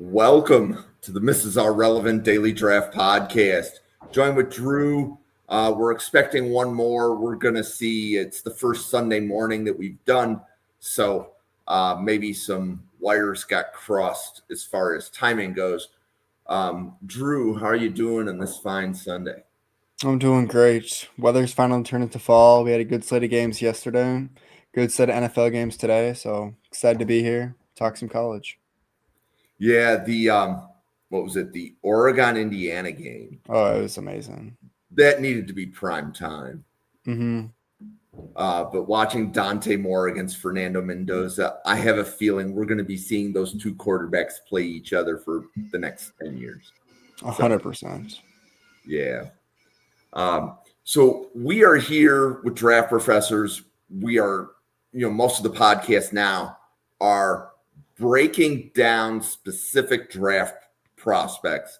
Welcome to the Mesidor Relevant Daily Draft Podcast. Joined with Drew. We're expecting one more. We're going to see. It's the first Sunday morning that we've done. So maybe some wires got crossed as far as timing goes. Drew, how are you doing on this fine Sunday? I'm doing great. Weather's finally turned into fall. We had a good slate of games yesterday, good set of NFL games today. So excited to be here, talk some college. Yeah, what was it? The Oregon Indiana game. Oh, it was amazing. That needed to be prime time. Mm-hmm. But watching Dante Moore against Fernando Mendoza, I have a feeling we're going to be seeing those two quarterbacks play each other for the next 10 years. 100%. Yeah. So we are here with draft professors. We are, most of the podcasts now are breaking down specific draft prospects.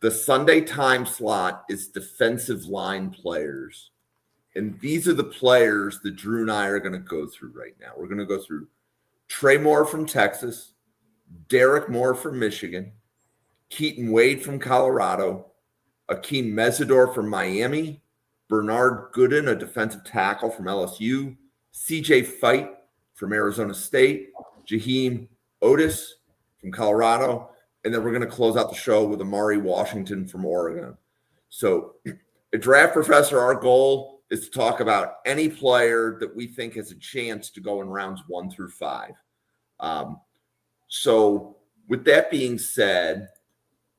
The Sunday time slot is defensive line players. And these are the players that Drew and I are going to go through right now. We're going to go through Trey Moore from Texas, Derek Moore from Michigan, Keaten Wade from Colorado, Akheem Mesidor from Miami, Bernard Gooden, a defensive tackle from LSU, CJ Fite from Arizona State, Jaheim Oatis from Colorado, and then we're going to close out the show with Amari Washington from Oregon. So, a draft professor, our goal is to talk about any player that we think has a chance to go in rounds 1 through 5. So with that being said,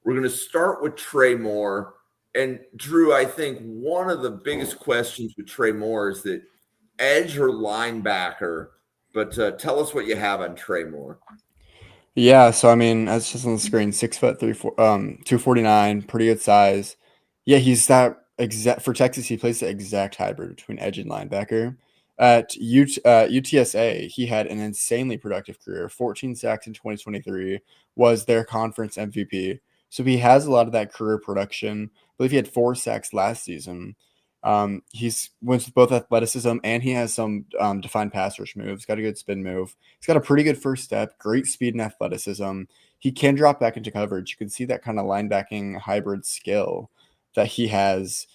we're going to start with Trey Moore. And Drew, I think one of the biggest questions with Trey Moore is that edge or linebacker, but tell us what you have on Trey Moore. Yeah, so I mean, as just on the screen, 6'3", 249, pretty good size. Yeah, he's that exact for Texas. He plays the exact hybrid between edge and linebacker. At UTSA, he had an insanely productive career. 14 sacks in 2023, was their conference MVP. So he has a lot of that career production. I believe he had 4 sacks last season. He's wins with both athleticism and he has some defined pass rush moves. Got a good spin move. He's got a pretty good first step, great speed and athleticism. He can drop back into coverage. You can see that kind of linebacking hybrid skill that he has.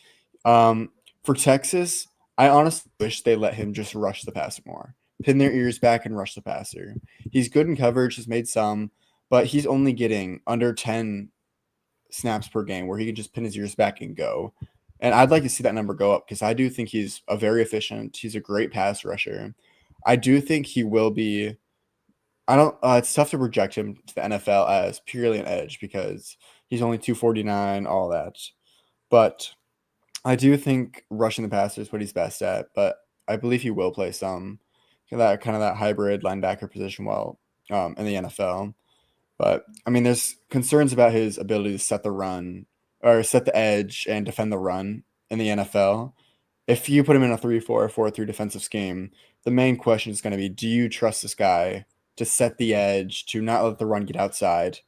For Texas, I honestly wish they let him just rush the passer more. Pin their ears back and rush the passer. He's good in coverage, has made some, but he's only getting under 10 snaps per game where he can just pin his ears back and go. And I'd like to see that number go up because I do think he's a very efficient. He's a great pass rusher. I do think he will be. I don't. It's tough to project him to the NFL as purely an edge because he's only 249, all that. But I do think rushing the passer is what he's best at. But I believe he will play some that hybrid linebacker position well in the NFL. But I mean, there's concerns about his ability to set the run or set the edge and defend the run in the NFL. If you put him in a 3-4 or 4-3 defensive scheme, the main question is going to be, do you trust this guy to set the edge, to not let the run get outside?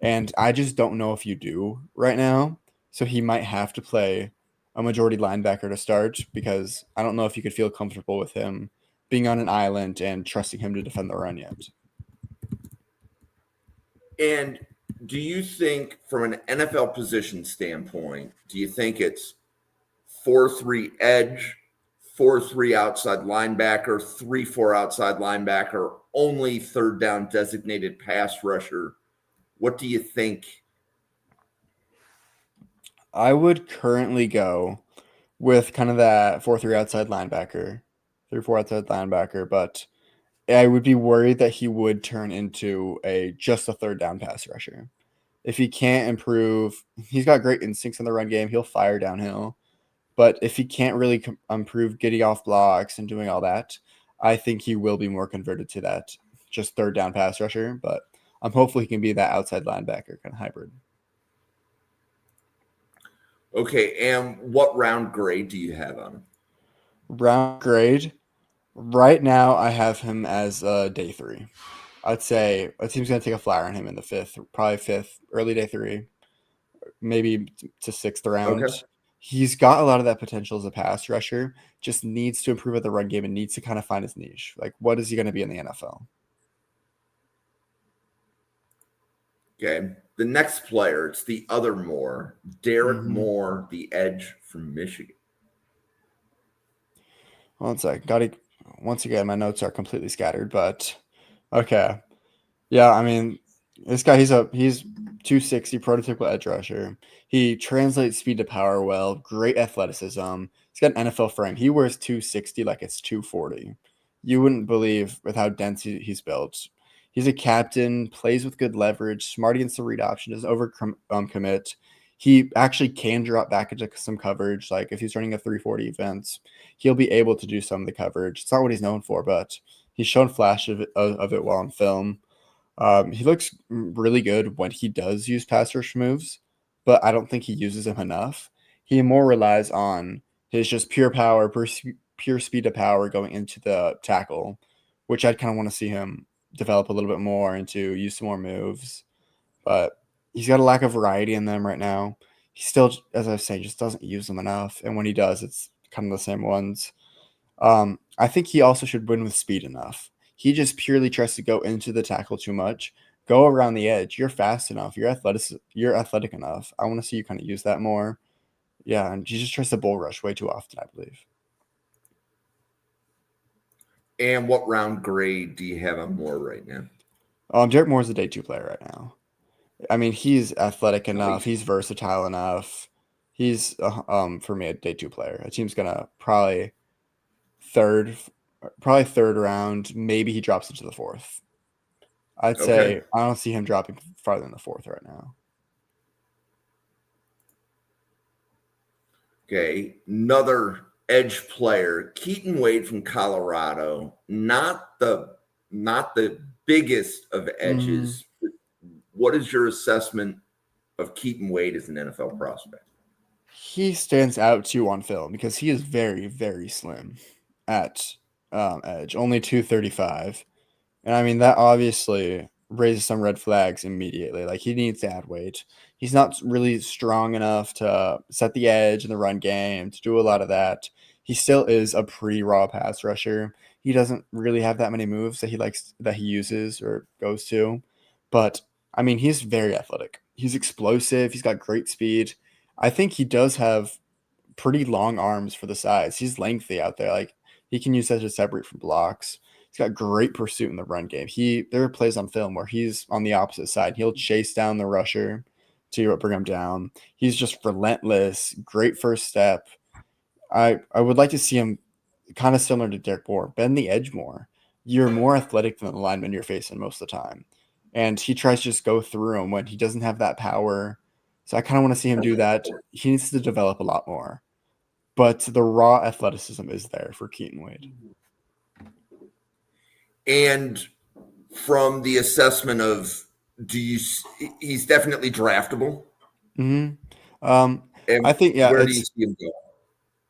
And I just don't know if you do right now. So he might have to play a majority linebacker to start because I don't know if you could feel comfortable with him being on an island and trusting him to defend the run yet. And do you think, from an NFL position standpoint, do you think it's 4-3 edge, 4-3 outside linebacker, 3-4 outside linebacker, only third down designated pass rusher? What do you think? I would currently go with kind of that 4-3 outside linebacker, 3-4 outside linebacker, but I would be worried that he would turn into just a third down pass rusher. If he can't improve, he's got great instincts in the run game. He'll fire downhill. But if he can't really improve getting off blocks and doing all that, I think he will be more converted to that just third down pass rusher. But I'm hopeful he can be that outside linebacker kind of hybrid. Okay, and what round grade do you have on him? Round grade, right now I have him as day 3. I'd say a team's going to take a flyer on him in the 5th, probably 5th, early day 3, maybe to 6th round. Okay. He's got a lot of that potential as a pass rusher, just needs to improve at the run game and needs to kind of find his niche. Like, what is he going to be in the NFL? Okay. The next player, it's the other Moore, Derek Mm-hmm. Moore, the edge from Michigan. One sec. Once again, my notes are completely scattered, but okay. Yeah, I mean, this guy, he's 260 prototypical edge rusher. He translates speed to power well, great athleticism. He's got an NFL frame. He wears 260 like it's 240. You wouldn't believe with how dense he's built. He's a captain, plays with good leverage, smart against the read option, doesn't over commit. He actually can drop back into some coverage. Like if he's running a 340 events, he'll be able to do some of the coverage. It's not what he's known for, but he's shown flash of it while on film. He looks really good when he does use pass rush moves, but I don't think he uses them enough. He more relies on his just pure power, pure speed to power going into the tackle, which I'd kind of want to see him develop a little bit more into use some more moves. But he's got a lack of variety in them right now. He still, as I say, just doesn't use them enough, and when he does, it's kind of the same ones. I think he also should win with speed enough. He just purely tries to go into the tackle too much. Go around the edge. You're fast enough. You're athletic enough. I want to see you kind of use that more. Yeah, and he just tries to bull rush way too often, I believe. And what round grade do you have on Moore right now? Derek Moore's a day two player right now. I mean, he's athletic enough. Nice. He's versatile enough. He's for me a day two player. A team's gonna third, probably third round. Maybe he drops into the fourth. I'd Okay. say I don't see him dropping farther than the fourth right now. Okay. Another edge player, Keaten Wade from Colorado. Not the biggest of Mm, edges. What is your assessment of Keaten Wade as an NFL prospect? he stands out too on film because he is very, very slim at edge, only 235. And I mean, that obviously raises some red flags immediately. Like, he needs to add weight. He's not really strong enough to set the edge in the run game, to do a lot of that. He still is a pretty raw pass rusher. He doesn't really have that many moves that he uses or goes to. But I mean, he's very athletic. He's explosive. He's got great speed. I think he does have pretty long arms for the size. He's lengthy out there. Like, he can use that to separate from blocks. He's got great pursuit in the run game. There are plays on film where he's on the opposite side. He'll chase down the rusher to bring him down. He's just relentless. Great first step. I would like to see him kind of similar to Derek Moore, bend the edge more. You're more athletic than the lineman you're facing most of the time. And he tries to just go through him when he doesn't have that power. So I kind of want to see him do that. He needs to develop a lot more. But the raw athleticism is there for Keaten Wade. And from the assessment of he's definitely draftable. Mm-hmm. I And think, yeah, where do you see him go?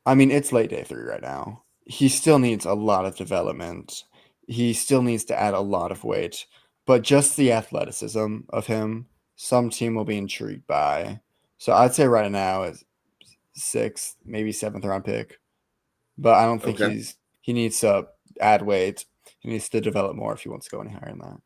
I mean, it's late day three right now. He still needs a lot of development. He still needs to add a lot of weight. But just the athleticism of him, some team will be intrigued by. So I'd say right now is sixth, maybe seventh round pick. But I don't think Okay. he needs to add weight. He needs to develop more if he wants to go any higher than that.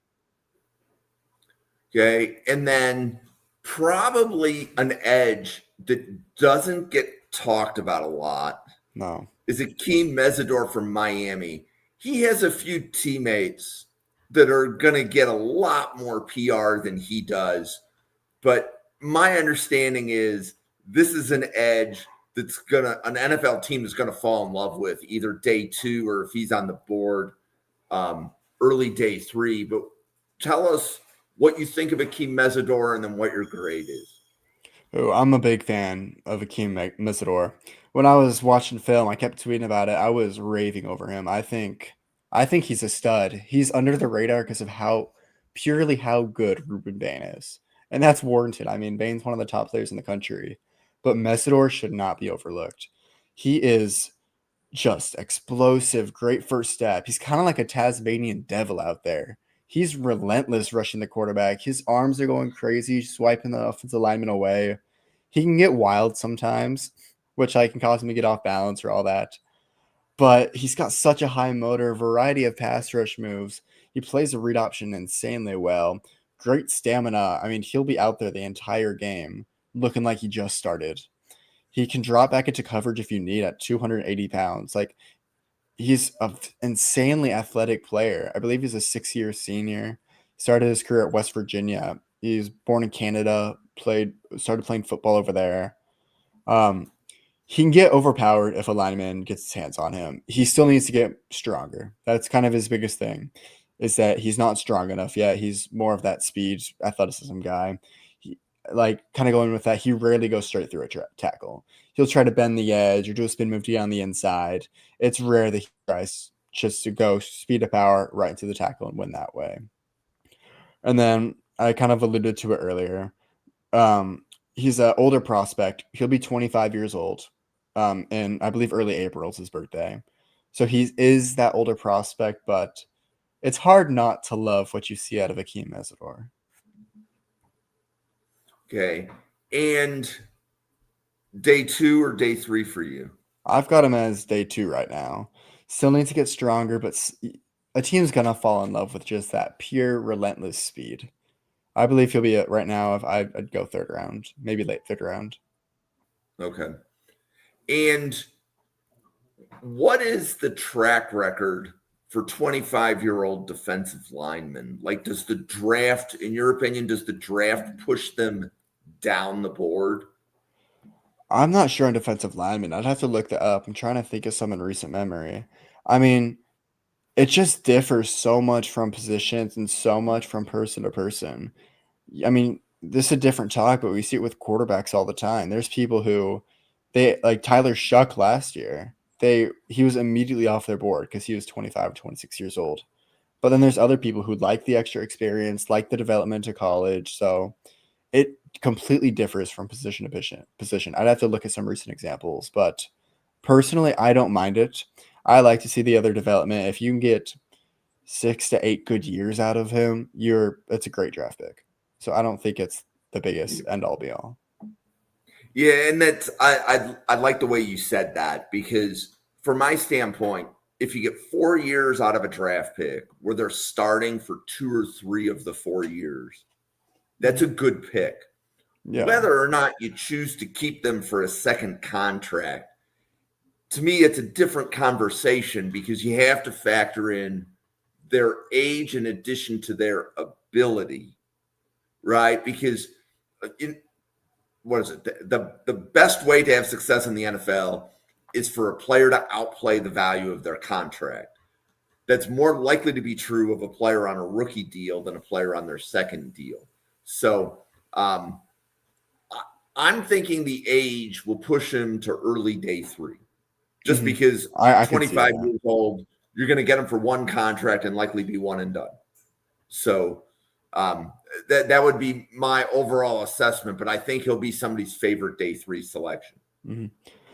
Okay. And then probably an edge that doesn't get talked about a lot No. is Akheem Mesidor from Miami. He has a few teammates that are going to get a lot more PR than he does. But my understanding is this is an edge that's an NFL team is going to fall in love with either day two or if he's on the board early day three. But tell us what you think of Akheem Mesidor and then what your grade is. Oh, I'm a big fan of Akeem Mesidor. When I was watching film, I kept tweeting about it. I was raving over him. I think he's a stud. He's under the radar because of how good Ruben Bain is. And that's warranted. I mean, Bain's one of the top players in the country, but Mesidor should not be overlooked. He is just explosive, great first step. He's kind of like a Tasmanian devil out there. He's relentless rushing the quarterback. His arms are going crazy, swiping the offensive lineman away. He can get wild sometimes, which can cause him to get off balance or all that. But he's got such a high motor, variety of pass rush moves. He plays the read option insanely well. great stamina. I mean, he'll be out there the entire game looking like he just started. He can drop back into coverage if you need at 280 pounds. Like, he's an insanely athletic player. I believe he's a 6-year senior. Started his career at West Virginia. He's born in Canada, started playing football over there. Um, he can get overpowered if a lineman gets his hands on him. He still needs to get stronger. That's kind of his biggest thing, is that he's not strong enough yet. He's more of that speed, athleticism guy. He, like, kind of going with that, he rarely goes straight through a tackle. He'll try to bend the edge or do a spin move to get on the inside. It's rare that he tries just to go speed of power right into the tackle and win that way. And then I kind of alluded to it earlier. He's an older prospect. He'll be 25 years old. And I believe early April is his birthday. So he is that older prospect, but it's hard not to love what you see out of Akheem Mesidor. Okay. And day 2 or day 3 for you? I've got him as day 2 right now. Still needs to get stronger, but a team's going to fall in love with just that pure, relentless speed. I believe he'll be right now. If I'd go 3rd round, maybe late 3rd round. Okay. And what is the track record for 25-year-old defensive linemen? Like, does the draft, in your opinion, push them down the board? I'm not sure on defensive linemen. I'd have to look that up. I'm trying to think of some in recent memory. I mean, it just differs so much from positions and so much from person to person. I mean, this is a different talk, but we see it with quarterbacks all the time. There's people who like Tyler Shuck last year. He was immediately off their board because he was 25 or 26 years old. But then there's other people who like the extra experience, like the development to college. So it completely differs from position to position. I'd have to look at some recent examples, but personally, I don't mind it. I like to see the other development. If you can get 6 to 8 good years out of him, it's a great draft pick. So I don't think it's the biggest end all be all. Yeah, and that's I like the way you said that, because from my standpoint, if you get 4 years out of a draft pick where they're starting for 2 or 3 of the 4 years, that's a good pick. Yeah. Whether or not you choose to keep them for a second contract, to me, it's a different conversation, because you have to factor in their age in addition to their ability, right? Because what is it? The best way to have success in the NFL is for a player to outplay the value of their contract. That's more likely to be true of a player on a rookie deal than a player on their second deal. So I'm thinking the age will push him to early day 3, just because I 25 years old, you're going to get him for one contract and likely be one and done. So that would be my overall assessment, but I think he'll be somebody's favorite day 3 selection. Mm-hmm.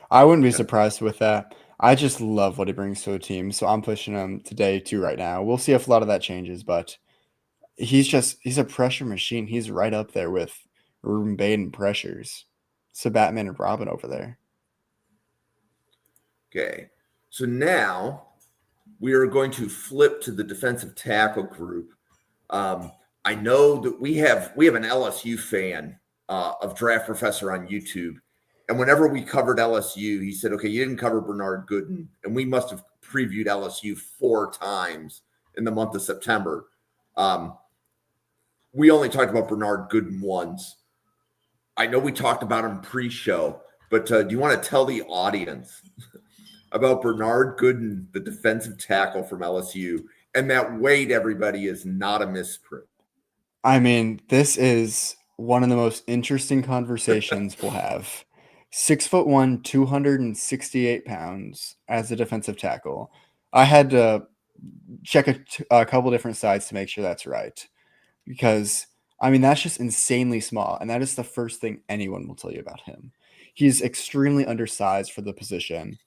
I wouldn't be surprised with that. I just love what he brings to a team, so I'm pushing him to day 2 right now. We'll see if a lot of that changes, but he's a pressure machine. He's right up there with Ruben Baden pressures. It's a Batman and Robin over there. Okay, so now we are going to flip to the defensive tackle group. I know that we have an LSU fan of Draft Professor on YouTube, and whenever we covered LSU, he said, "Okay, you didn't cover Bernard Gooden," and we must have previewed LSU 4 times in the month of September. We only talked about Bernard Gooden once. I know we talked about him pre-show, but do you want to tell the audience about Bernard Gooden, the defensive tackle from LSU, and that weight, everybody, is not a misprint? I mean, this is one of the most interesting conversations we'll have. 6'1", 268 pounds as a defensive tackle. I had to check a couple different sites to make sure that's right, because I mean, that's just insanely small, and that is the first thing anyone will tell you about him. He's extremely undersized for the position,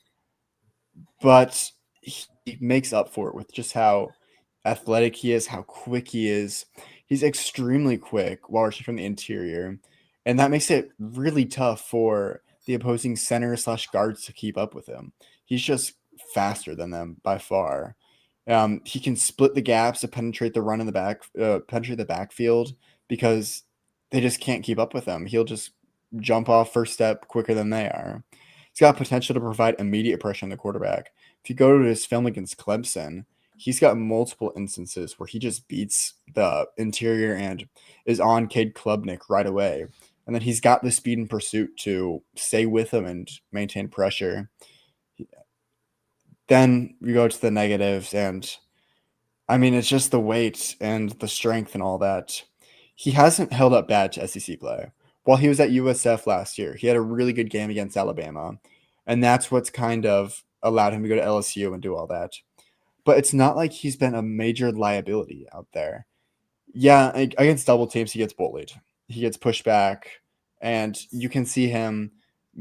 but he makes up for it with just how athletic he is, how quick he is. He's extremely quick while rushing from the interior, and that makes it really tough for the opposing center/guards to keep up with him. He's just faster than them by far. He can split the gaps to penetrate the run in the back, penetrate the backfield because they just can't keep up with him. He'll just jump off first step quicker than they are. He's got potential to provide immediate pressure on the quarterback. If you go to his film against Clemson, he's got multiple instances where he just beats the interior and is on Cade Klubnik right away. And then he's got the speed and pursuit to stay with him and maintain pressure. Then you go to the negatives, and I mean, it's just the weight and the strength and all that. He hasn't held up bad to SEC play. While he was at USF last year, he had a really good game against Alabama, and that's what's kind of allowed him to go to LSU and do all that. But it's not like he's been a major liability out there. Yeah, against double teams, he gets bullied. He gets pushed back, and you can see him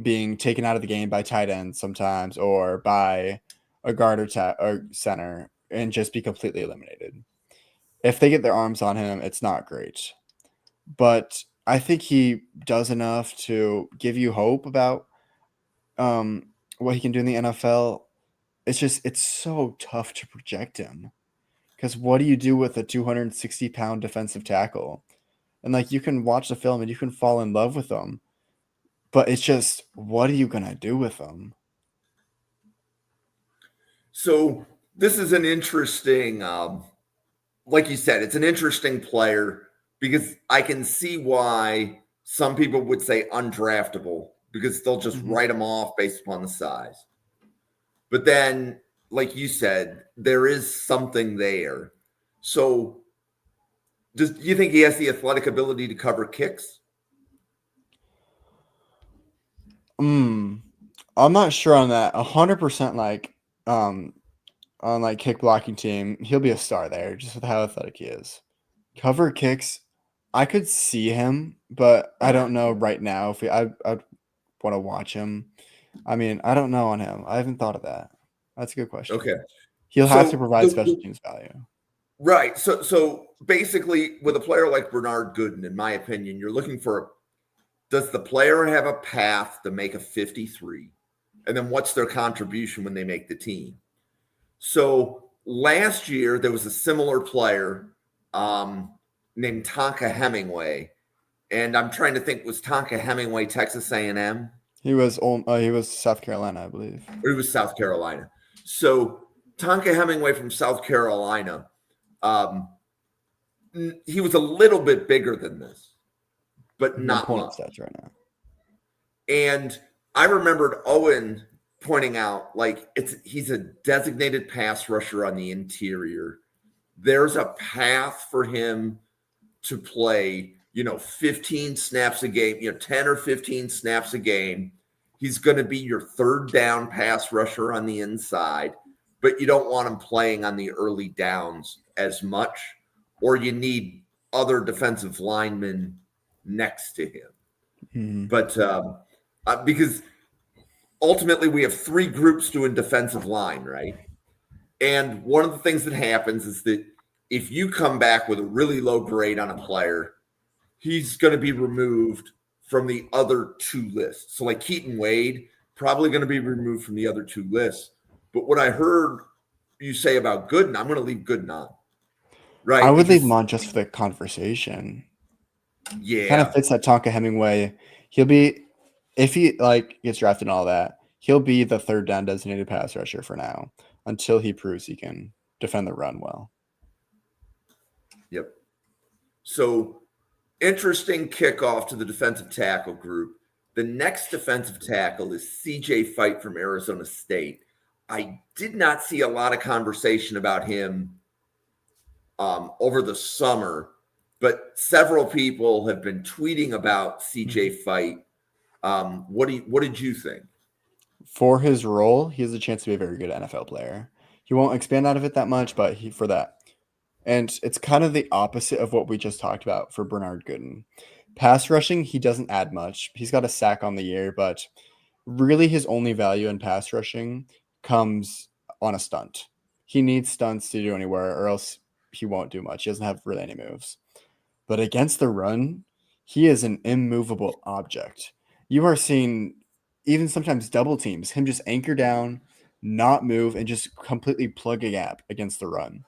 being taken out of the game by tight ends sometimes or by a guard or center and just be completely eliminated. If they get their arms on him, it's not great. But I think he does enough to give you hope about what he can do in the NFL. It's so tough to project him because what do you do with a 260-pound defensive tackle? And like you can watch the film and you can fall in love with them, but it's just what are you gonna do with them? So this is an interesting, like you said, it's an interesting player because I can see why some people would say undraftable because they'll just write him off based upon the size. But then, like you said, there is something there. So do you think he has the athletic ability to cover kicks? I'm not sure on that. 100% like on like kick blocking team, he'll be a star there just with how athletic he is. Cover kicks, I could see him, but I don't know right now if I'd want to watch him. I mean, I don't know on him. I haven't thought of that. That's a good question. Okay. He'll have to So provide special teams value. right. So basically, with a player like Bernard Gooden, in my opinion, you're looking for does the player have a path to make a 53? And then what's their contribution when they make the team? So last year, there was a similar player named Tonka Hemingway. And I'm trying to think, was Tonka Hemingway Texas A&M? He was South Carolina, I believe. Or he was South Carolina. So Tonka Hemingway from South Carolina, he was a little bit bigger than this, but not much. Stats right now. And I remembered Owen pointing out, like, he's a designated pass rusher on the interior. There's a path for him to play, 15 snaps a game, 10 or 15 snaps a game. He's going to be your third down pass rusher on the inside, but you don't want him playing on the early downs as much, or you need other defensive linemen next to him. Mm-hmm. But because ultimately we have three groups doing defensive line, right? And one of the things that happens is that if you come back with a really low grade on a player, he's going to be removed from the other two lists. So like Keaten Wade, probably going to be removed from the other two lists. But what I heard you say about Gooden, I'm going to leave Gooden on. Right. I would leave him on just for the conversation. Yeah. Kind of fits that Tonka Hemingway. He'll be, if he gets drafted and all that, he'll be the third down designated pass rusher for now until he proves he can defend the run well. Yep. So interesting kickoff to the defensive tackle group. The next defensive tackle is CJ Fite from Arizona State. I did not see a lot of conversation about him over the summer, but several people have been tweeting about CJ Fite. What did you think? For his role, he has a chance to be a very good NFL player. He won't expand out of it that much, but for that. And it's kind of the opposite of what we just talked about for Bernard Gooden. Pass rushing, he doesn't add much. He's got a sack on the year, but really his only value in pass rushing comes on a stunt. He needs stunts to do anywhere, or else he won't do much. He doesn't have really any moves. But against the run, he is an immovable object. You are seeing even sometimes double teams, him just anchor down, not move, and just completely plug a gap against the run.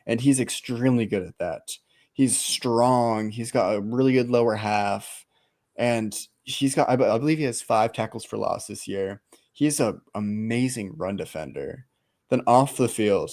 And he's extremely good at that. He's strong. He's got a really good lower half, and he's got, I believe he has 5 tackles for loss this year. He's an amazing run defender. Then off the field,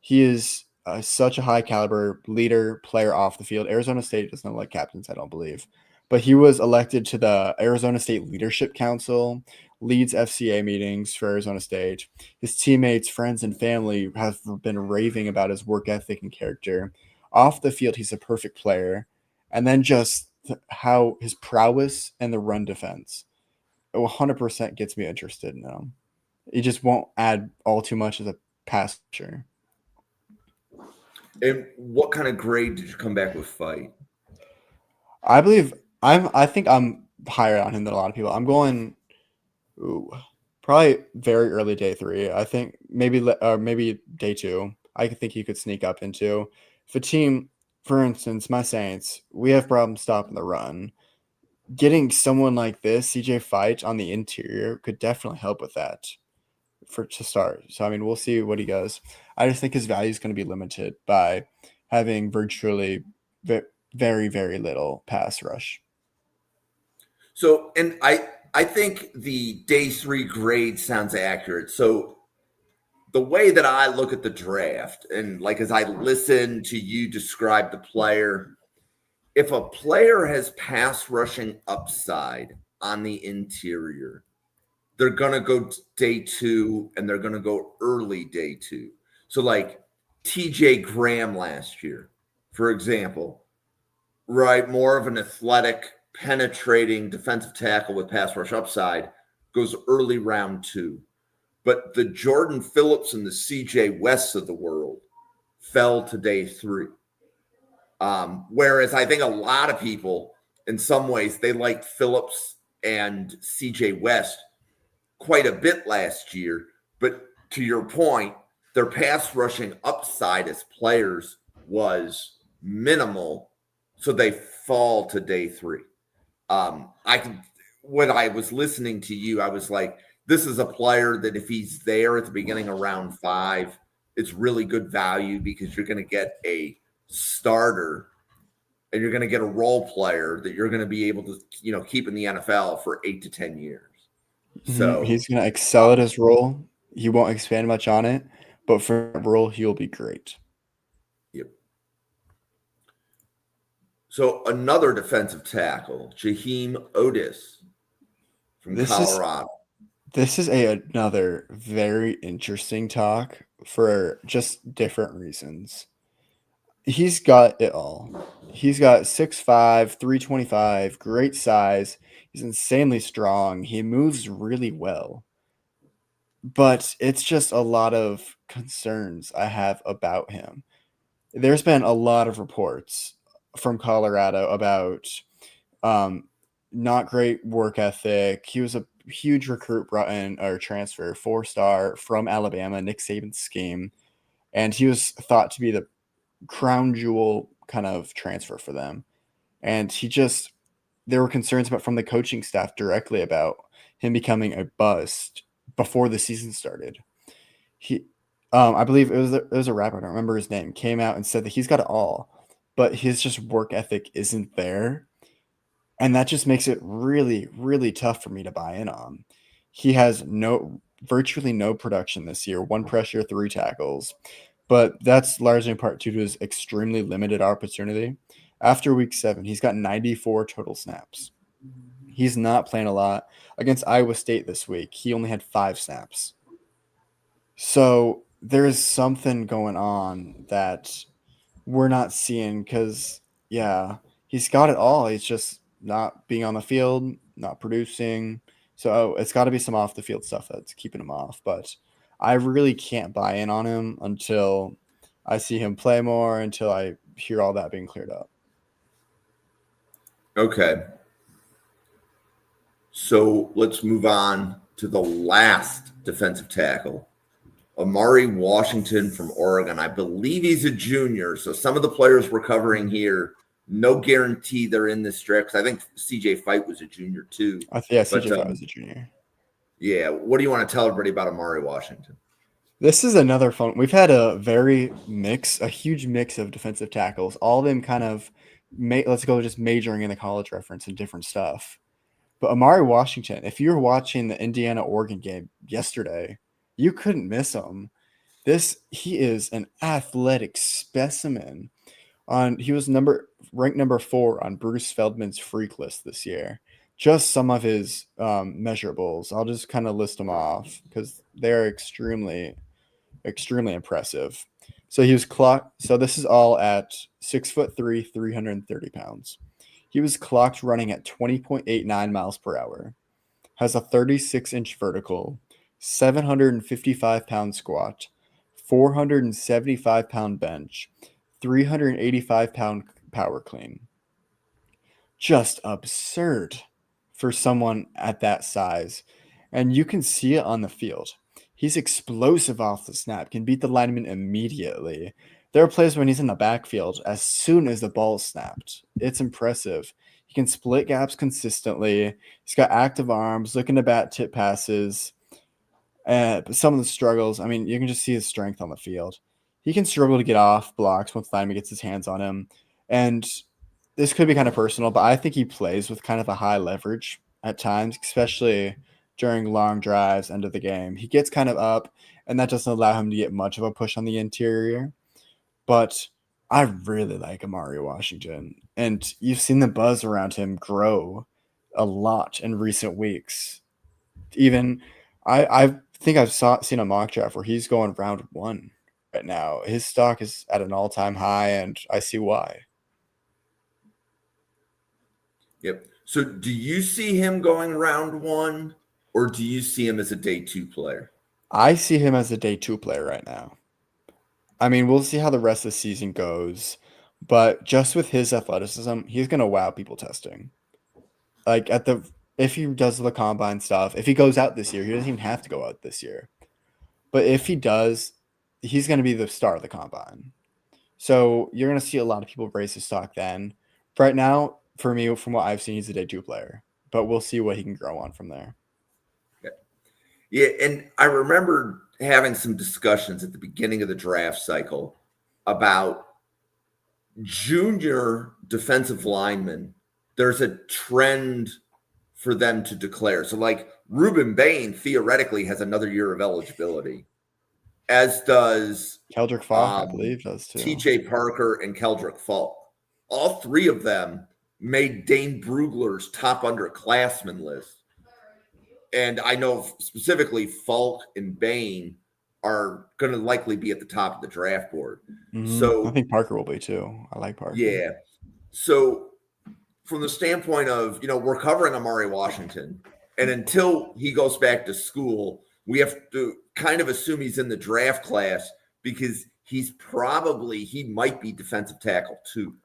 he is such a high caliber leader player off the field. Arizona State does not like captains, I don't believe. But he was elected to the Arizona State Leadership Council, leads FCA meetings for Arizona State. His teammates, friends, and family have been raving about his work ethic and character. Off the field, he's a perfect player. And then just how his prowess and the run defense 100% gets me interested in him. He just won't add all too much as a passer. And what kind of grade did you come back with Fite? I think I'm higher on him than a lot of people. I'm going probably very early day 3. I think maybe day 2. I think he could sneak up into. If a team, for instance, my Saints, we have problems stopping the run. Getting someone like this, CJ Fite, on the interior could definitely help with that to start. So, I mean, we'll see what he does. I just think his value is going to be limited by having virtually very, very little pass rush. So, and I think the day 3 grade sounds accurate. So the way that I look at the draft, and like as I listen to you describe the player, if a player has pass rushing upside on the interior, they're going to go day 2 and they're going to go early day 2. So like TJ Graham last year, for example, right? More of an athletic, penetrating defensive tackle with pass rush upside, goes early round 2. But the Jordan Phillips and the CJ Wests of the world fell to day 3. Whereas I think a lot of people, in some ways, they liked Phillips and CJ West quite a bit last year. But to your point, their pass rushing upside as players was minimal, so they fall to day 3. When I was listening to you, I was like, this is a player that if he's there at the beginning of round 5, it's really good value because you're going to get a starter and you're going to get a role player that you're going to be able to, keep in the NFL for 8 to 10 years. So he's going to excel at his role. He won't expand much on it, but for that role, he'll be great. Yep. So another defensive tackle, Jaheim Oatis from Colorado. This is another very interesting talk for just different reasons. He's got it all. He's got 6'5", 325, great size. He's insanely strong. He moves really well. But it's just a lot of concerns I have about him. There's been a lot of reports from Colorado about not great work ethic. He was a huge recruit brought in or transfer, 4-star from Alabama, Nick Saban's scheme. And he was thought to be the crown jewel kind of transfer for them. And there were concerns from the coaching staff directly about him becoming a bust before the season started. I believe it was a rapper, I don't remember his name, came out and said that he's got it all, but his just work ethic isn't there. And that just makes it really, really tough for me to buy in on. He has virtually no production this year, 1 pressure, 3 tackles. But that's largely in part due to his extremely limited opportunity. After week 7, he's got 94 total snaps. He's not playing a lot. Against Iowa State this week, he only had 5 snaps. So there is something going on that we're not seeing because, he's got it all. He's just not being on the field, not producing. So it's got to be some off the field stuff that's keeping him off. But I really can't buy in on him until I see him play more, until I hear all that being cleared up. Okay. So let's move on to the last defensive tackle, Amari Washington from Oregon. I believe he's a junior. So some of the players we're covering here, no guarantee they're in this draft. I think CJ Fite was a junior too. CJ Fite was a junior. Yeah. What do you want to tell everybody about Amari Washington? This is another fun. We've had a huge mix of defensive tackles. All of them kind of, let's go just majoring in the college reference and different stuff. But Amari Washington, if you were watching the Indiana-Oregon game yesterday, you couldn't miss him. He is an athletic specimen. He was ranked number 4 on Bruce Feldman's freak list this year. Just some of his measurables. I'll just kind of list them off because they're extremely impressive. So he was clocked. So this is all at 6'3", 330 pounds. He was clocked running at 20.89 miles per hour. Has a 36-inch vertical, 755-pound squat, 475-pound bench, 385-pound power clean. Just absurd for someone at that size. And you can see it on the field. He's explosive off the snap, can beat the lineman immediately. There are plays when he's in the backfield as soon as the ball is snapped. It's impressive. He can split gaps consistently. He's got active arms, looking to bat tip passes. But some of the struggles, I mean, you can just see his strength on the field. He can struggle to get off blocks once the lineman gets his hands on him. And this could be kind of personal, but I think he plays with kind of a high leverage at times, especially during long drives, end of the game. He gets kind of up, and that doesn't allow him to get much of a push on the interior. But I really like Amari Washington, and you've seen the buzz around him grow a lot in recent weeks. Even I think seen a mock draft where he's going round 1 right now. His stock is at an all-time high, and I see why. Yep. So do you see him going round 1, or do you see him as a day 2 player? I see him as a day 2 player right now. I mean, we'll see how the rest of the season goes, but just with his athleticism, he's going to wow people testing. Like if he does the combine stuff, if he goes out this year, he doesn't even have to go out this year. But if he does, he's going to be the star of the combine. So you're going to see a lot of people raise his stock then. Right now, for me, from what I've seen, he's a day 2 player, but we'll see what he can grow on from there. Yeah, and I remember having some discussions at the beginning of the draft cycle about junior defensive linemen. There's a trend for them to declare. So, like Ruben Bain theoretically has another year of eligibility, as does Keldrick Falk, I believe, does too. TJ Parker and Keldrick Falk. All 3 of them made Dane Brugler's top underclassmen list. And I know specifically Falk and Bain are going to likely be at the top of the draft board. Mm-hmm. So I think Parker will be too. I like Parker. Yeah. So from the standpoint of, we're covering Amari Washington, and until he goes back to school, we have to kind of assume he's in the draft class because he might be defensive tackle too.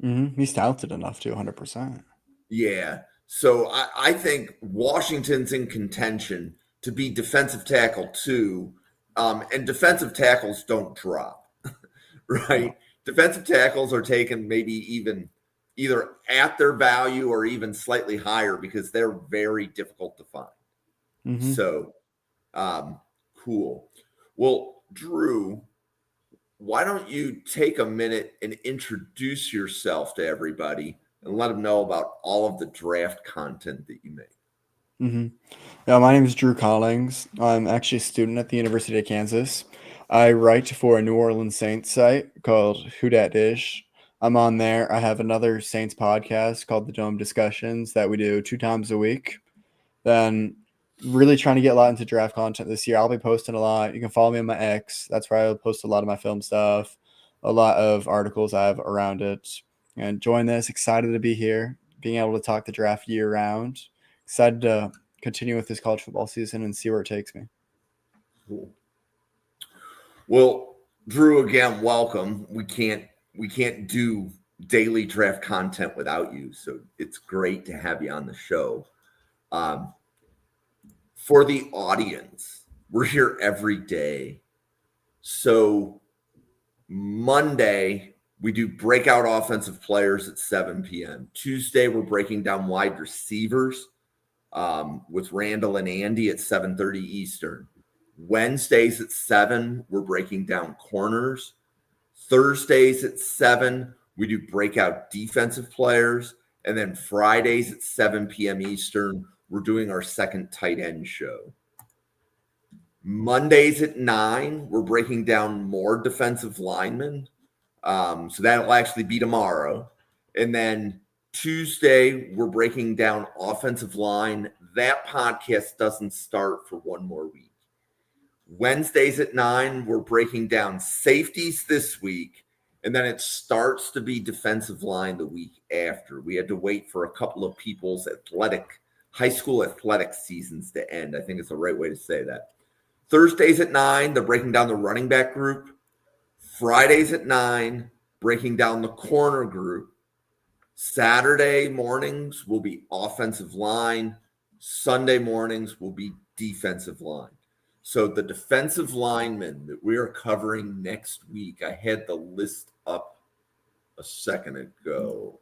Mm-hmm. He's talented enough to 100%. Yeah. So I think Washington's in contention to be defensive tackle too. And defensive tackles don't drop, right? Defensive tackles are taken maybe even either at their value or even slightly higher because they're very difficult to find. Mm-hmm. So, cool. Well, Drew, why don't you take a minute and introduce yourself to everybody and let them know about all of the draft content that you make. Mm-hmm. Yeah, my name is Drew Collings. I'm actually a student at the University of Kansas. I write for a New Orleans Saints site called Who Dat Dish. I'm on there. I have another Saints podcast called The Dome Discussions that we do 2 times a week. Then really trying to get a lot into draft content this year. I'll be posting a lot. You can follow me on my X. That's where I'll post a lot of my film stuff, a lot of articles I have around it. And join this. Excited to be here, being able to talk the draft year round. Excited to continue with this college football season and see where it takes me. Cool. Well, Drew, again, welcome. We can't do daily draft content without you, so it's great to have you on the show. For the audience, we're here every day. So Monday, we do breakout offensive players at 7 p.m. Tuesday, we're breaking down wide receivers. with Randall and Andy at 7:30 Eastern. Wednesdays at 7, we're breaking down corners. Thursdays at 7, we do breakout defensive players. And then Fridays at 7 p.m. Eastern, we're doing our second tight end show. Mondays at 9, we're breaking down more defensive linemen. So that'll actually be tomorrow. And then Tuesday, we're breaking down offensive line. That podcast doesn't start for one more week. Wednesdays at 9, we're breaking down safeties this week. And then it starts to be defensive line the week after. We had to wait for a couple of people's high school athletic seasons to end. I think it's the right way to say that. Thursdays at 9, they're breaking down the running back group. Fridays at 9, breaking down the corner group. Saturday mornings will be offensive line. Sunday mornings will be defensive line. So the defensive linemen that we are covering next week, I had the list up a second ago.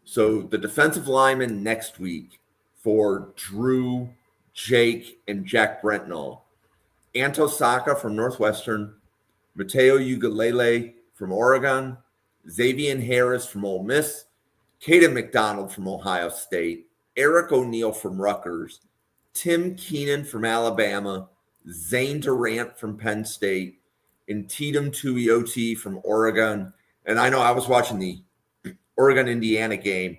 So the defensive linemen next week for Drew, Jake, and Jack Brentnall. Anto Saka from Northwestern, Mateo Ugalele from Oregon, Xavier Harris from Ole Miss, Keaten McDonald from Ohio State, Eric O'Neill from Rutgers, Tim Keenan from Alabama, Zane Durant from Penn State, and Tatum Tuioti from Oregon. And I know I was watching the Oregon-Indiana game.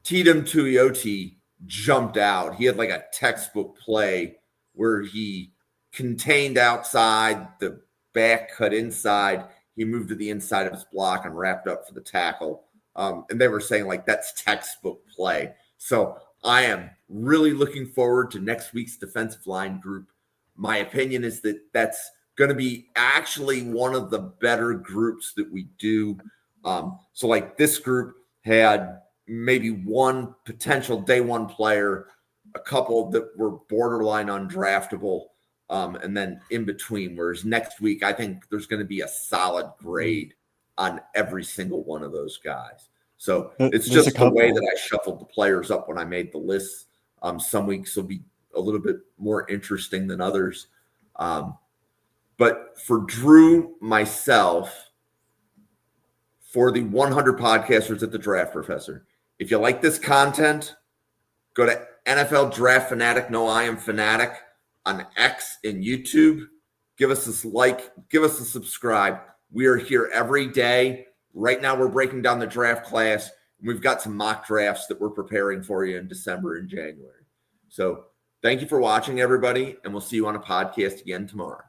Tatum Tuioti jumped out. He had like a textbook play where he contained outside, the back cut inside. He moved to the inside of his block and wrapped up for the tackle. And they were saying like that's textbook play. So I am really looking forward to next week's defensive line group. My opinion is that that's going to be actually one of the better groups that we do. So like this group had maybe one potential day one player, a couple that were borderline undraftable, and then in between. Whereas next week, I think there's going to be a solid grade on every single one of those guys. So it's just the way that I shuffled the players up when I made the lists. Some weeks will be a little bit more interesting than others. But for Drew, myself, for the 100 podcasters at the Draft Professor, if you like this content, go to NFL Draft Fanatic, no I am Fanatic, on X and YouTube. Give us this like, give us a subscribe. We are here every day. Right now we're breaking down the draft class. We've got some mock drafts that we're preparing for you in December and January. So thank you for watching, everybody, and we'll see you on a podcast again tomorrow.